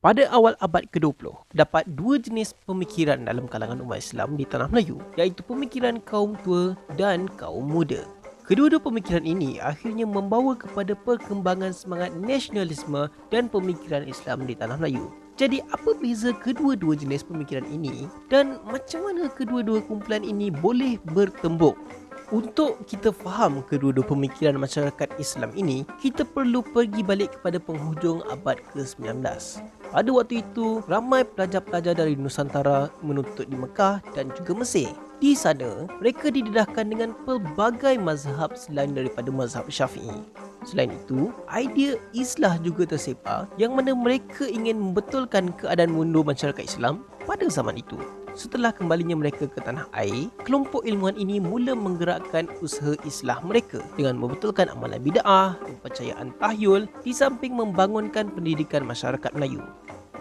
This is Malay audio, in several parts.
Pada awal abad ke-20, terdapat dua jenis pemikiran dalam kalangan umat Islam di tanah Melayu, iaitu pemikiran kaum tua dan kaum muda. Kedua-dua pemikiran ini akhirnya membawa kepada perkembangan semangat nasionalisme dan pemikiran Islam di tanah Melayu. Jadi apa beza kedua-dua jenis pemikiran ini dan macam mana kedua-dua kumpulan ini boleh bertembung? Untuk kita faham kedua-dua pemikiran masyarakat Islam ini, kita perlu pergi balik kepada penghujung abad ke-19. Pada waktu itu, ramai pelajar-pelajar dari Nusantara menuntut di Mekah dan juga Mesir. Di sana, mereka didedahkan dengan pelbagai mazhab selain daripada mazhab Syafi'i. Selain itu, idea islah juga tersebar yang mana mereka ingin membetulkan keadaan mundur masyarakat Islam pada zaman itu. Setelah kembalinya mereka ke tanah air, kelompok ilmuwan ini mula menggerakkan usaha islah mereka dengan membetulkan amalan bid'ah, kepercayaan tahyul di samping membangunkan pendidikan masyarakat Melayu.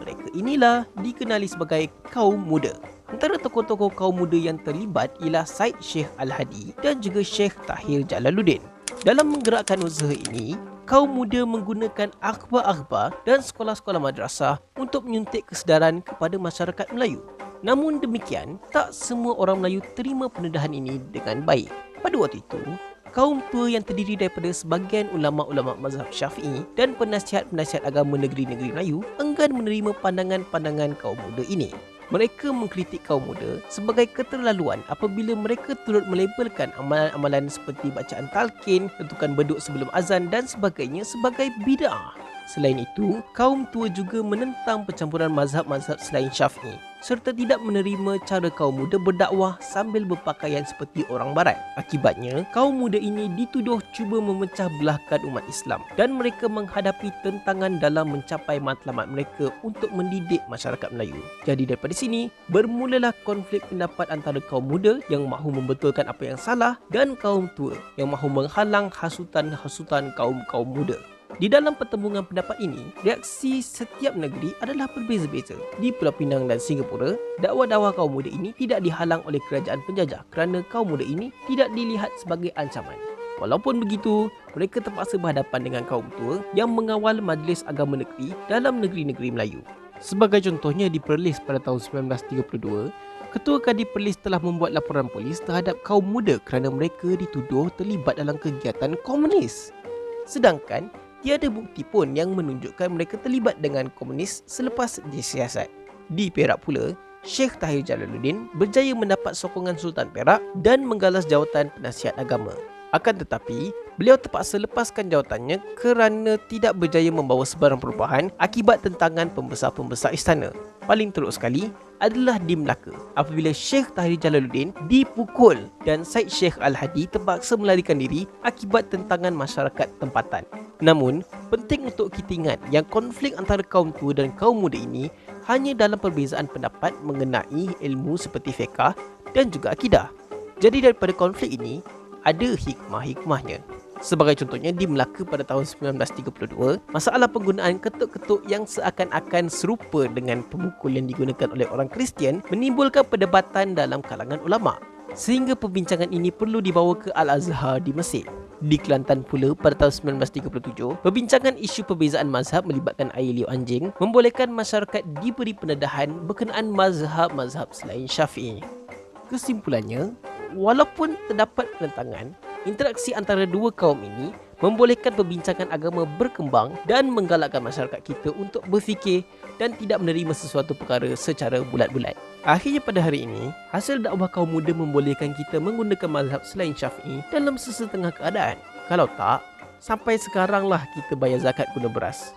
Mereka inilah dikenali sebagai kaum muda. Antara tokoh-tokoh kaum muda yang terlibat ialah Syed Sheikh Al-Hadi dan juga Sheikh Tahir Jalaluddin. Dalam menggerakkan usaha ini, kaum muda menggunakan akhbar-akhbar dan sekolah-sekolah madrasah untuk menyuntik kesedaran kepada masyarakat Melayu. Namun demikian, tak semua orang Melayu terima pendedahan ini dengan baik. Pada waktu itu, kaum tua yang terdiri daripada sebahagian ulama-ulama mazhab Syafi'i dan penasihat-penasihat agama negeri-negeri Melayu enggan menerima pandangan-pandangan kaum muda ini. Mereka mengkritik kaum muda sebagai keterlaluan apabila mereka turut melabelkan amalan-amalan seperti bacaan talqin, tentukan beduk sebelum azan dan sebagainya sebagai bid'ah. Selain itu, kaum tua juga menentang pencampuran mazhab-mazhab selain Syafi'i serta tidak menerima cara kaum muda berdakwah sambil berpakaian seperti orang barat. Akibatnya, kaum muda ini dituduh cuba memecah belahkan umat Islam dan mereka menghadapi tentangan dalam mencapai matlamat mereka untuk mendidik masyarakat Melayu. Jadi daripada sini, bermulalah konflik pendapat antara kaum muda yang mahu membetulkan apa yang salah dan kaum tua yang mahu menghalang hasutan-hasutan kaum-kaum muda. Di dalam pertembungan pendapat ini, reaksi setiap negeri adalah berbeza-beza. Di Pulau Pinang dan Singapura, dakwah-dakwah kaum muda ini tidak dihalang oleh kerajaan penjajah kerana kaum muda ini tidak dilihat sebagai ancaman. Walaupun begitu, mereka terpaksa berhadapan dengan kaum tua yang mengawal Majlis Agama Negeri dalam negeri-negeri Melayu. Sebagai contohnya di Perlis pada tahun 1932, Ketua Kadi Perlis telah membuat laporan polis terhadap kaum muda kerana mereka dituduh terlibat dalam kegiatan komunis. Sedangkan tiada bukti pun yang menunjukkan mereka terlibat dengan komunis selepas disiasat. Di Perak pula, Sheikh Tahir Jalaluddin berjaya mendapat sokongan Sultan Perak dan menggalas jawatan penasihat agama. Akan tetapi, beliau terpaksa lepaskan jawatannya kerana tidak berjaya membawa sebarang perubahan akibat tentangan pembesar-pembesar istana. Paling teruk sekali adalah di Melaka apabila Sheikh Tahir Jalaluddin dipukul dan Syed Sheikh Al-Hadi terpaksa melarikan diri akibat tentangan masyarakat tempatan. Namun, penting untuk kita ingat yang konflik antara kaum tua dan kaum muda ini hanya dalam perbezaan pendapat mengenai ilmu seperti fiqh dan juga akidah. Jadi daripada konflik ini, ada hikmah-hikmahnya. Sebagai contohnya di Melaka pada tahun 1932, masalah penggunaan ketuk-ketuk yang seakan-akan serupa dengan pemukul yang digunakan oleh orang Kristian menimbulkan perdebatan dalam kalangan ulama. Sehingga perbincangan ini perlu dibawa ke Al-Azhar di Mesir. Di Kelantan pula pada tahun 1937, perbincangan isu perbezaan mazhab melibatkan air liur anjing membolehkan masyarakat diberi pendedahan berkenaan mazhab-mazhab selain Syafi'i. Kesimpulannya, walaupun terdapat penentangan, interaksi antara dua kaum ini membolehkan perbincangan agama berkembang dan menggalakkan masyarakat kita untuk berfikir dan tidak menerima sesuatu perkara secara bulat-bulat. Akhirnya pada hari ini, hasil dakwah kaum muda membolehkan kita menggunakan mazhab selain Syafi'i dalam sesetengah keadaan. Kalau tak, sampai sekaranglah kita bayar zakat guna beras.